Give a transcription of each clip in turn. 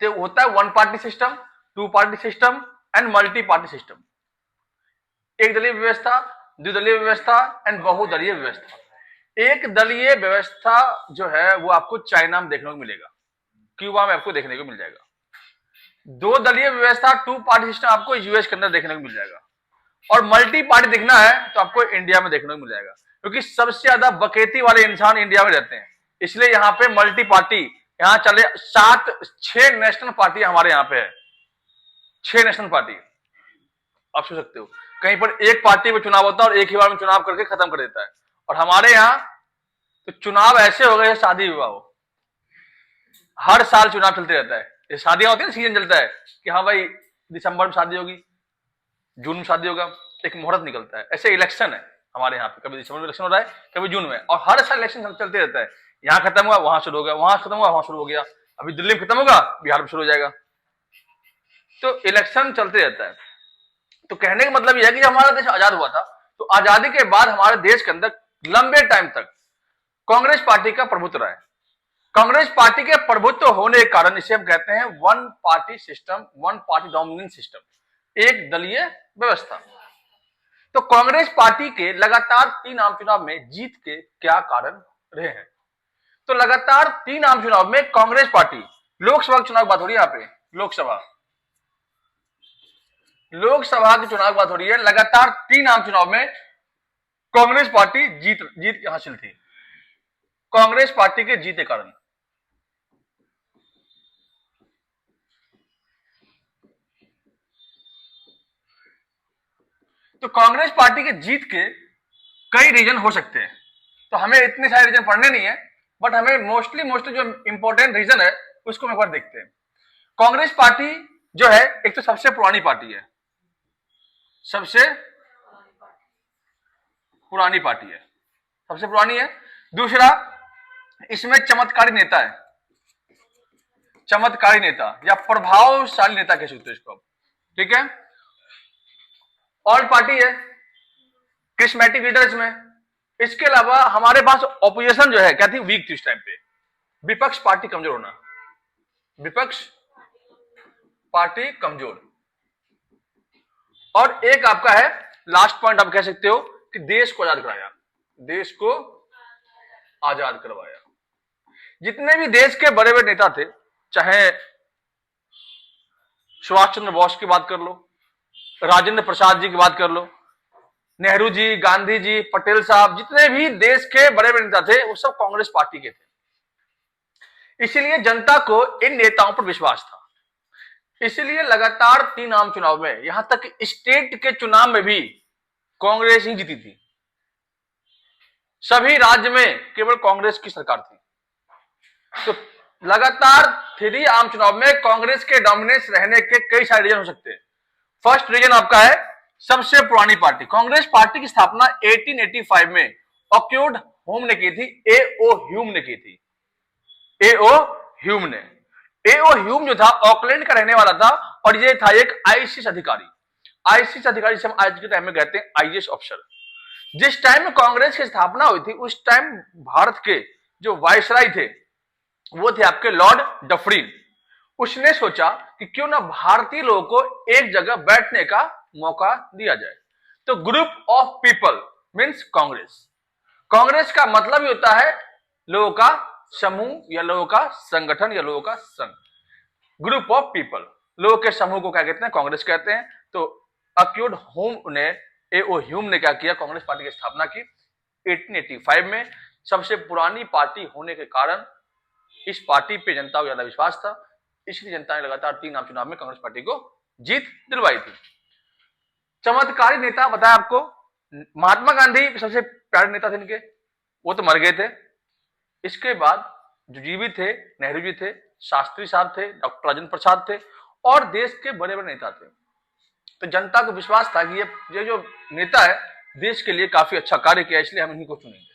तो होता है one party system, two party system and multi party system. एक दलीय व्यवस्था, द्विदलीय व्यवस्था एंड बहुदलीय व्यवस्था। एक दलीय व्यवस्था जो है वो आपको चाइना में देखने को मिलेगा, क्यूबा में आपको देखने को मिल जाएगा। दो दलीय व्यवस्था, टू पार्टी सिस्टम आपको यूएस के अंदर देखने को मिल जाएगा। और मल्टी पार्टी दिखना है तो आपको इंडिया में देखने को मिल जाएगा, क्योंकि सबसे ज्यादा बकेती वाले इंसान इंडिया में रहते हैं, इसलिए यहाँ पे मल्टी पार्टी यहाँ चले। 6 नेशनल पार्टी हमारे यहाँ पे है, 6 नेशनल पार्टी। आप सोच सकते हो कहीं पर एक पार्टी में चुनाव होता है और एक ही बार में चुनाव करके खत्म कर देता है, और हमारे यहाँ तो चुनाव ऐसे हो गए शादी विवाह हो, हर साल चुनाव चलते रहता है। ये शादियां होती है ना, सीजन चलता है कि हाँ भाई दिसंबर में शादी होगी, जून में शादी होगा, एक मुहूर्त निकलता है। ऐसे इलेक्शन है हमारे यहाँ पे, कभी दिसंबर में इलेक्शन हो रहा है, कभी जून में, और हर साल इलेक्शन चलते रहता है। यहाँ खत्म हुआ वहां शुरू हो गया, वहां खत्म हुआ वहां शुरू हो गया, अभी दिल्ली में खत्म होगा बिहार में शुरू हो जाएगा। तो इलेक्शन चलते रहता है। तो कहने का मतलब यह है कि जब हमारा देश आजाद हुआ था तो आजादी के बाद हमारे देश के अंदर लंबे टाइम तक कांग्रेस पार्टी का प्रभुत्व रहा है। कांग्रेस पार्टी के प्रभुत्व होने के कारण इसे हम कहते हैं one party system, one party dominant system, एक दलीय व्यवस्था। तो कांग्रेस पार्टी के लगातार 3 आम चुनाव में जीत के क्या कारण रहे हैं? तो लगातार 3 आम चुनाव में कांग्रेस पार्टी, लोकसभा के चुनाव की बात हो रही है यहाँ पे, लोकसभा के चुनाव की बात हो रही है, लगातार 3 आम चुनाव में कांग्रेस पार्टी जीत हासिल थी, कांग्रेस पार्टी के जीत के कारण। तो कांग्रेस पार्टी के जीत के कई रीजन हो सकते हैं, तो हमें इतने सारे रीजन पढ़ने नहीं है, बट हमें मोस्टली जो इंपॉर्टेंट रीजन है उसको हम एक बार देखते हैं। कांग्रेस पार्टी जो है एक तो सबसे पुरानी पार्टी है, सबसे पुरानी पार्टी है, सबसे पुरानी है। दूसरा, इसमें चमत्कारी नेता है, चमत्कारी नेता या प्रभावशाली नेता कह सकते हो इसको, ठीक है। ऑल पार्टी है, क्रिस्मेटिक लीडर इसमें। इसके अलावा हमारे पास ऑपोजिशन जो है क्या थी, वीक थी इस टाइम पे, विपक्ष पार्टी कमजोर होना, विपक्ष पार्टी कमजोर। और एक आपका है लास्ट पॉइंट, आप कह सकते हो कि देश को आजाद कराया, देश को आजाद करवाया। जितने भी देश के बड़े बड़े नेता थे, चाहे सुभाष चंद्र बोस की बात कर लो, राजेंद्र प्रसाद जी की बात कर लो, नेहरू जी, गांधी जी, पटेल साहब, जितने भी देश के बड़े बड़े नेता थे वो सब कांग्रेस पार्टी के थे। इसीलिए जनता को इन नेताओं पर विश्वास था। इसीलिए लगातार 3 आम चुनाव में, यहां तक स्टेट के चुनाव में भी कांग्रेस ही जीती थी। सभी राज्य में केवल कांग्रेस की सरकार थी। तो लगातार 3 आम चुनाव में कांग्रेस के डोमिनेंस रहने के कई सारे रीजन हो सकते हैं। फर्स्ट रीजन आपका है सबसे पुरानी पार्टी। कांग्रेस पार्टी की स्थापना 1885 में ऑक्यूड होम ने की थी, ए.ओ. ह्यूम ने की थी, ए.ओ. ह्यूम ने। ए.ओ. ह्यूम जो था ऑकलैंड का रहने वाला था, और ये था एक आईसीएस अधिकारी। आईसीएस अधिकारी से हम आज के टाइम में कहते हैं आईएएस ऑफिसर। जिस टाइम में कांग्रेस की स्थापना हुई थी उस टाइम भारत के जो वायसराय थे वो थे आपके लॉर्ड डफरिन। उसने सोचा कि क्यों ना भारतीय लोगों को एक जगह बैठने का मौका दिया जाए। तो group of people means Congress. Congress का मतलब ही होता है लोगों का समूह या लोगों का संगठन या लोगों का संघ। ग्रुप ऑफ पीपल, लोगों के समूह को क्या कहते हैं, कांग्रेस कहते हैं। तो अक्यूड होम ने, ए.ओ. ह्यूम ने क्या किया, कांग्रेस पार्टी की स्थापना की 1885 में। सबसे पुरानी पार्टी होने के कारण इस पार्टी पे जनता को ज्यादा विश्वास था, इसलिए जनता ने लगातार 3 आम चुनाव में कांग्रेस पार्टी को जीत दिलवाई थी। चमत्कारी नेता बताया आपको, महात्मा गांधी सबसे प्यारे नेता थे इनके, वो तो मर गए थे। इसके बाद जो जीवित थे, नेहरू जी थे, शास्त्री साहब थे, डॉक्टर राजेंद्र प्रसाद थे, और देश के बड़े बड़े नेता थे। तो जनता को विश्वास था कि ये जो नेता है देश के लिए काफी अच्छा कार्य किया, इसलिए हम इन्हीं को चुनेंगे,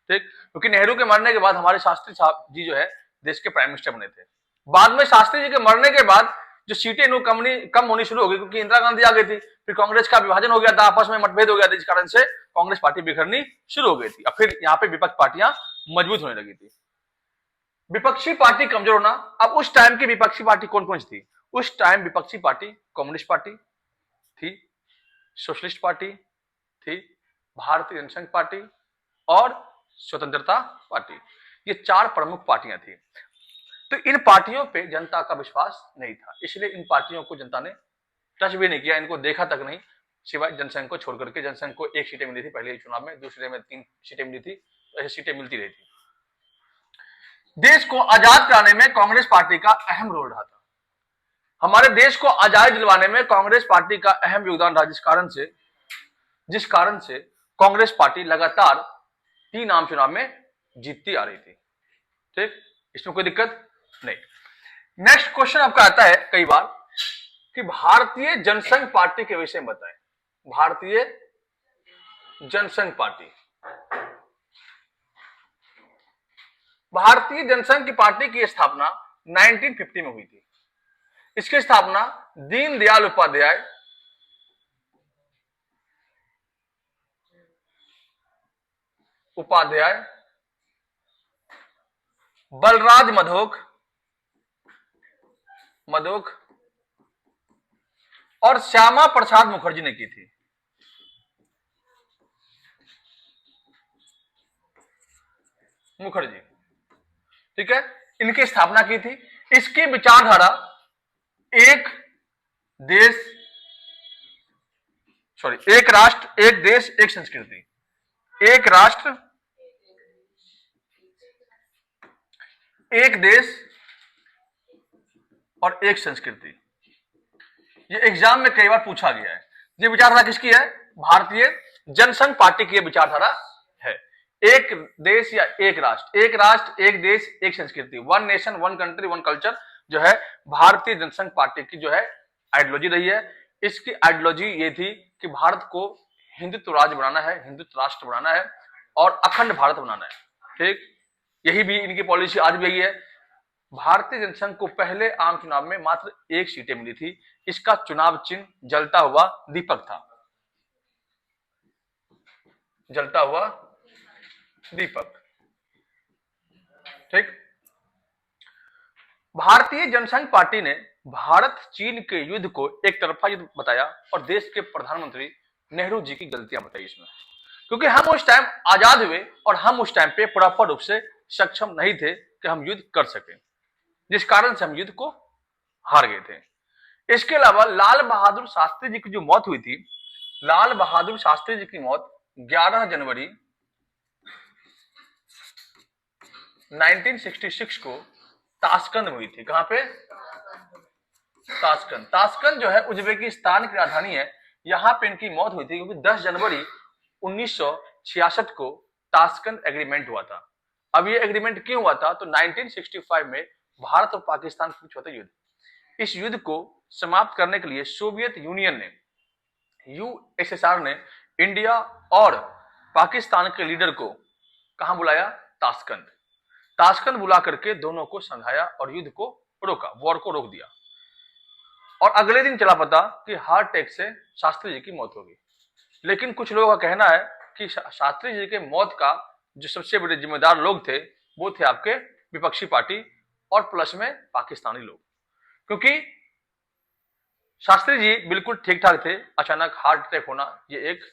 ठीक। क्योंकि नेहरू के मरने के बाद हमारे शास्त्री साहब जी जो है देश के प्राइम मिनिस्टर बने थे। बाद में शास्त्री जी के मरने के बाद जो सीटें कम होनी शुरू हो गई, क्योंकि इंदिरा गांधी आ गई थी, फिर कांग्रेस का विभाजन हो गया था, आपस में मतभेद हो गया था, इस कारण से कांग्रेस पार्टी बिखरनी शुरू हो गई थी। अब फिर यहाँ पे विपक्ष पार्टियां मजबूत होने लगी थी। विपक्षी पार्टी कमजोर होना। अब उस टाइम की विपक्षी पार्टी कौन कौन सी थी? उस टाइम विपक्षी पार्टी कम्युनिस्ट पार्टी थी, सोशलिस्ट पार्टी थी, भारतीय जनसंघ पार्टी और स्वतंत्रता पार्टी। ये चार प्रमुख पार्टियां थी। तो इन पार्टियों पे जनता का विश्वास नहीं था, इसलिए इन पार्टियों को जनता ने टच भी नहीं किया, इनको देखा तक नहीं, सिवाय जनसंघ को छोड़ करके। जनसंघ को 1 सीटें मिली थी पहले चुनाव में, दूसरे में 3 सीटें मिली थी, तो ऐसी सीटें मिलती रही थी। देश को आजाद कराने में कांग्रेस पार्टी का अहम रोल रहा था। हमारे देश को आजादी दिलवाने में कांग्रेस पार्टी का अहम योगदान रहा, जिस कारण से कांग्रेस पार्टी लगातार 3 आम चुनाव में जीतती आ रही थी। ठीक, इसमें कोई दिक्कत नहीं। नेक्स्ट क्वेश्चन आपका आता है कई बार कि भारतीय जनसंघ पार्टी के विषय में बताएं। भारतीय जनसंघ पार्टी, भारतीय जनसंघ की पार्टी की स्थापना 1950 में हुई थी। इसकी स्थापना दीनदयाल उपाध्याय, बलराज मधोक और श्यामा प्रसाद मुखर्जी ने की थी। मुखर्जी, ठीक है, इनकी स्थापना की थी। इसकी विचारधारा एक राष्ट्र एक देश एक संस्कृति, एक राष्ट्र एक देश और एक संस्कृति। ये एग्जाम में कई बार पूछा गया है। ये विचारधारा किसकी है? भारतीय जनसंघ पार्टी की विचारधारा है। एक देश या एक राष्ट्र एक देश एक संस्कृति, 1 नेशन 1 कंट्री 1 कल्चर, जो है भारतीय जनसंघ पार्टी की जो है आइडियोलॉजी रही है। इसकी आइडियोलॉजी ये थी कि भारत को हिंदुत्व राज्य बनाना है, हिंदुत्व राष्ट्र बनाना है और अखंड भारत बनाना है। ठीक, यही भी इनकी पॉलिसी आज भी यही है। भारतीय जनसंघ को पहले आम चुनाव में मात्र 1 सीटें मिली थी। इसका चुनाव चिन्ह जलता हुआ दीपक था, जलता हुआ दीपक। ठीक, भारतीय जनसंघ पार्टी ने भारत चीन के युद्ध को एक तरफा युद्ध बताया और देश के प्रधानमंत्री नेहरू जी की गलतियां बताई इसमें, क्योंकि हम उस टाइम आजाद हुए और हम उस टाइम पे प्रॉपर रूप से सक्षम नहीं थे कि हम युद्ध कर सके, जिस कारण से हम युद्ध को हार गए थे। इसके अलावा लाल बहादुर शास्त्री जी की जो मौत हुई थी, लाल बहादुर शास्त्री जी की मौत 11 जनवरी 1966 को ताशकंद में हुई थी। कहां पे? ताशकंद। ताशकंद जो है उज्बेकिस्तान की राजधानी है, यहां पे इनकी मौत हुई थी क्योंकि 10 जनवरी 1966 को ताशकंद एग्रीमेंट हुआ था। अब ये एग्रीमेंट क्यों हुआ था? तो 1965 में भारत और पाकिस्तान के बीच हुआ था युद्ध। इस युद्ध को समाप्त करने के लिए सोवियत यूनियन ने, यूएसएसआर ने इंडिया और पाकिस्तान के लीडर को कहां बुलाया? ताशकंद। ताशकंद बुला करके दोनों को समझाया और युद्ध को रोका, वॉर को रोक दिया। और अगले दिन चला पता कि हार्ट अटैक से शास्त्री जी की मौत हो गई। लेकिन कुछ लोगों का कहना है कि शास्त्री जी के मौत का जो सबसे बड़े जिम्मेदार लोग थे वो थे आपके विपक्षी पार्टी और प्लस में पाकिस्तानी लोग, क्योंकि शास्त्री जी बिल्कुल ठीक ठाक थे, अचानक हार्ट अटैक होना ये एक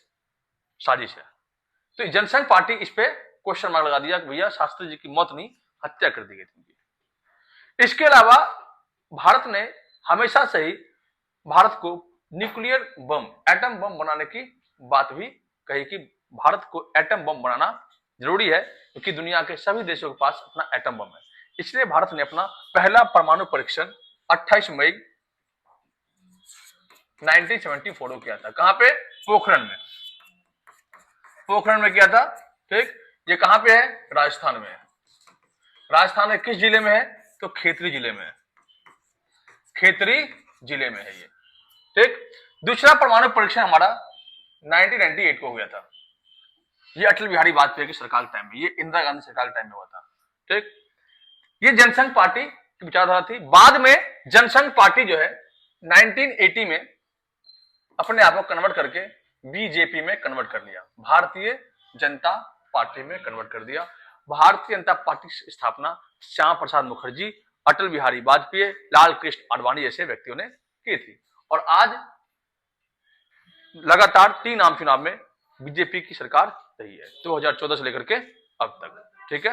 साजिश है। तो जनसंघ पार्टी इस पे क्वेश्चन मार्क लगा दिया कि भैया शास्त्री जी की मौत नहीं, हत्या कर दी गई थी। इसके अलावा भारत ने हमेशा से ही भारत को न्यूक्लियर बम, एटम बम बनाने की बात भी कही कि भारत को एटम बम बनाना जरूरी है, क्योंकि दुनिया के सभी देशों के पास अपना एटम बम है। इसलिए भारत ने अपना पहला परमाणु परीक्षण 28 मई 1974 को किया था। कहां पे? पोखरण में। पोखरण में किया था। ठीक, ये कहां पे है? राजस्थान में है। राजस्थान में किस जिले में है? तो खेतरी जिले में है। खेतरी जिले में है ये। ठीक, दूसरा परमाणु परीक्षण हमारा 1998 को हुआ था। ये अटल बिहारी वाजपेयी की सरकार के टाइम में, ये इंदिरा गांधी सरकार के टाइम में हुआ था। ठीक, ये जनसंघ पार्टी की विचारधारा थी। बाद में जनसंघ पार्टी जो है 1980 में अपने आप को कन्वर्ट करके बीजेपी में कन्वर्ट कर लिया, भारतीय जनता पार्टी में कन्वर्ट कर दिया। भारतीय जनता पार्टी की स्थापना श्यामा प्रसाद मुखर्जी, अटल बिहारी वाजपेयी, लाल कृष्ण आडवाणी जैसे व्यक्तियों ने की थी। और आज लगातार 3 आम चुनाव में बीजेपी की सरकार रही है 2014 से लेकर के अब तक। ठीक है,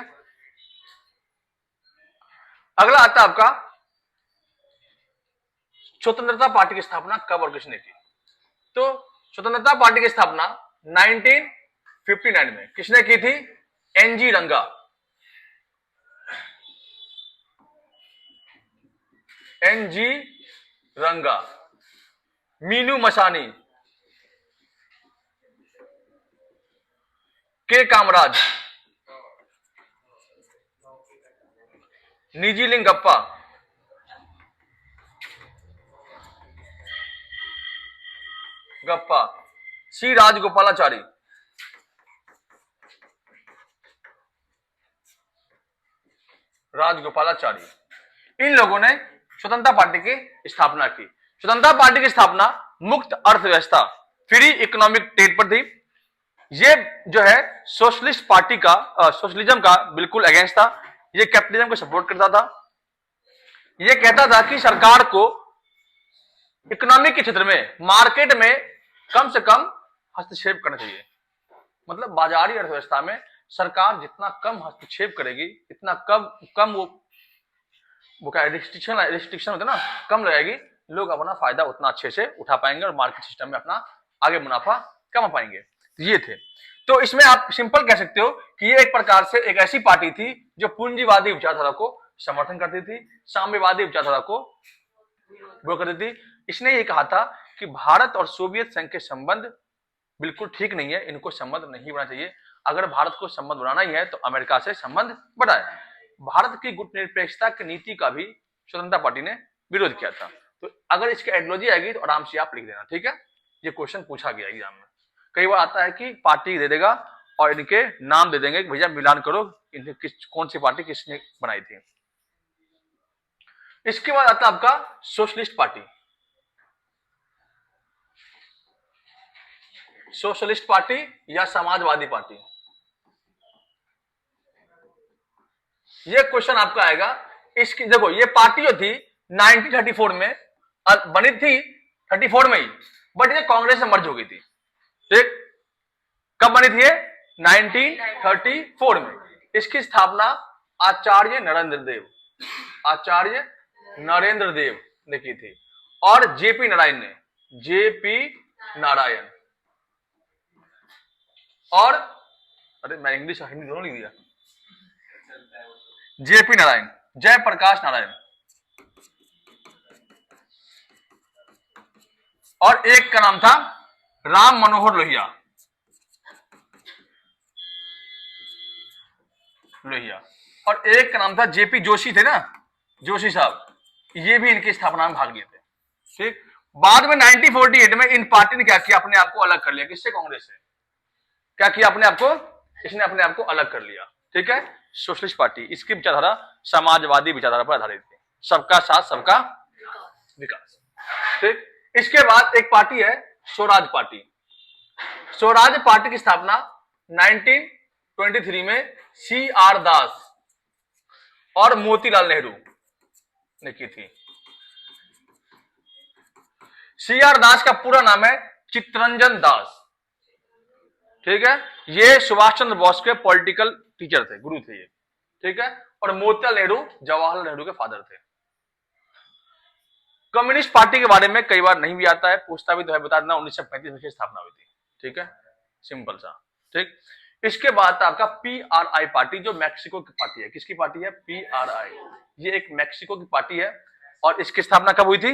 अगला आता है आपका स्वतंत्रता पार्टी की स्थापना कब और किसने की। तो स्वतंत्रता पार्टी की स्थापना 1959 में किसने की थी? एनजी रंगा। एनजी रंगा, मीनू मसानी, के कामराज, निजीलिंग गप्पा, सी राजगोपालाचारी, इन लोगों ने स्वतंत्रता पार्टी की स्थापना की। स्वतंत्रता पार्टी की स्थापना मुक्त अर्थव्यवस्था, फ्री इकोनॉमिक ट्रेड पर थी। ये जो है सोशलिस्ट पार्टी का सोशलिज्म का बिल्कुल अगेंस्ट था। ये कैपिटलिज्म को सपोर्ट करता था। ये कहता था कि सरकार को इकोनॉमिक के क्षेत्र में, मार्केट में कम से कम हस्तक्षेप करना चाहिए। मतलब बाजारी अर्थव्यवस्था में सरकार जितना कम हस्तक्षेप करेगी, इतना कम वो क्या रिस्ट्रिक्शन होता है ना, कम रहेगी, लोग अपना फायदा उतना अच्छे से उठा पाएंगे और मार्केट सिस्टम में अपना आगे मुनाफा कमा पाएंगे। ये थे। तो इसमें आप सिंपल कह सकते हो कि ये एक प्रकार से एक ऐसी पार्टी थी जो पूंजीवादी विचारधारा को समर्थन करती थी, साम्यवादी विचारधारा को वो करती थी। इसने ये कहा था कि भारत और सोवियत संघ के संबंध बिल्कुल ठीक नहीं है, इनको संबंध नहीं बनाना चाहिए। अगर भारत को संबंध बनाना ही है तो अमेरिका से संबंध बढ़ाए। भारत की गुटनिरपेक्षता की नीति का भी स्वतंत्रता पार्टी ने विरोध किया था। तो अगर इसकी आइडियोलॉजी आएगी तो आराम से आप लिख देना, ठीक है। ये क्वेश्चन पूछा गया एग्जाम में। कई बार आता है कि पार्टी दे देगा और इनके नाम दे देंगे कि भैया मिलान करो इन्हें कौन सी पार्टी किसने बनाई थी। इसके बाद आता है आपका सोशलिस्ट पार्टी। सोशलिस्ट पार्टी या समाजवादी पार्टी, ये क्वेश्चन आपका आएगा। इसकी देखो, ये पार्टी जो थी 1934 में बनी थी, 34 में ही, बट ये कांग्रेस से मर्ज हो गई थी। ठीक, कब बनी थी ये? 1934 में। इसकी स्थापना आचार्य नरेंद्र देव ने की थी और जेपी नारायण और अरे मैं इंग्लिश हिंदी दोनों लिख दिया, जेपी नारायण, जयप्रकाश नारायण, और एक का नाम था राम मनोहर लोहिया। और एक का नाम था जेपी जोशी, थे ना जोशी साहब, ये भी इनकी स्थापना में भाग लिए थे। ठीक, बाद में 1948 में इन पार्टी ने क्या किया, अपने आप को अलग कर लिया। किससे? कांग्रेस से। क्या किया अपने आप को? इसने अपने आप को अलग कर लिया। ठीक है, सोशलिस्ट पार्टी, इसकी विचारधारा समाजवादी विचारधारा पर आधारित थी, सबका साथ सबका विकास। ठीक, इसके बाद एक पार्टी है स्वराज पार्टी। स्वराज पार्टी की स्थापना 1923 में CR दास और मोतीलाल नेहरू ने की थी। CR दास का पूरा नाम है चित्तरंजन दास। ठीक है, ये सुभाष चंद्र बोस के पॉलिटिकल टीचर थे, गुरु थे ये। ठीक है, और मोतीलाल नेहरू जवाहरलाल नेहरू के फादर थे। कम्युनिस्ट पार्टी के बारे में कई बार नहीं भी आता है, पूछता भी तो है, बता देना 1935 में स्थापना हुई थी। ठीक है, सिंपल सा। ठीक, इसके बाद आपका PRI पार्टी, जो मैक्सिको की पार्टी है। किसकी पार्टी है? PRI। ये एक मैक्सिको की पार्टी है और इसकी स्थापना कब हुई थी?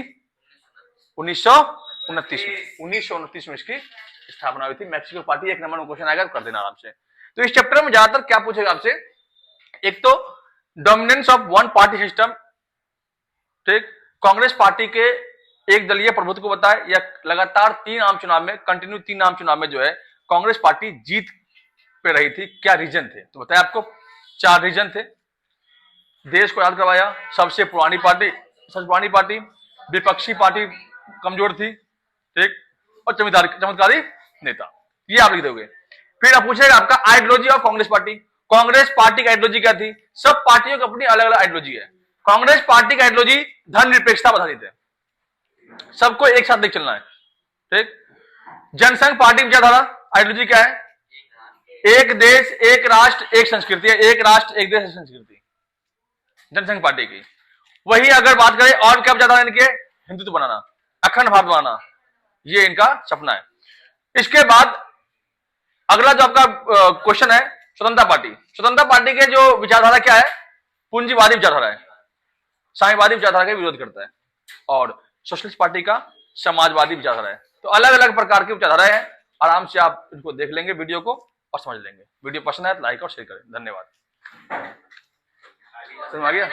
1929 में। 1929 में इसकी स्थापना हुई थी। मैक्सिको पार्टी, एक नंबर में क्वेश्चन आएगा, कर देना आराम से। तो इस चैप्टर में ज्यादातर क्या पूछेगा आपसे? एक तो dominance of one party system. ठीक, कांग्रेस पार्टी के एक दलीय प्रभुत्व को बताए, या लगातार 3 आम चुनाव में, कंटिन्यू 3 आम चुनाव में जो है कांग्रेस पार्टी जीत पे रही थी। क्या रीजन थे? तो बताया आपको 4 रीजन थे। देश को याद करवाया, सबसे पुरानी पार्टी, विपक्षी पार्टी कमजोर थी, ठीक, और चमत्कारी नेता। ये आप लिख दोगे। फिर आप पूछेगा आपका ideology of Congress party. Congress party की आइडियोलॉजी क्या थी? सब पार्टियों की अपनी अलग अलग आइडियोलॉजी है। कांग्रेस पार्टी की आइडियोलॉजी धर्मनिरपेक्षता बता देते हैं, सबको एक साथ लेकर चलना है, ठीक। जनसंघ पार्टी की विचारधारा आइडियोलॉजी क्या है? एक देश एक राष्ट्र एक संस्कृति है, एक राष्ट्र एक देश एक संस्कृति, जनसंघ पार्टी की। वही अगर बात करें और क्या विचारधारा इनके? हिंदुत्व बनाना, अखंड भारत बनाना, ये इनका सपना है। इसके बाद अगला जो आपका क्वेश्चन है, स्वतंत्रता पार्टी। स्वतंत्रता पार्टी के जो विचारधारा क्या है? पूंजीवादी विचारधारा है, साम्यवादी विचारधारा का विरोध करता है। और सोशलिस्ट पार्टी का समाजवादी विचारधारा है। तो अलग अलग प्रकार की विचारधाराएं हैं, आराम से आप इनको देख लेंगे वीडियो को और समझ लेंगे। वीडियो पसंद आए तो लाइक और शेयर करें। धन्यवाद। समझ आ गया?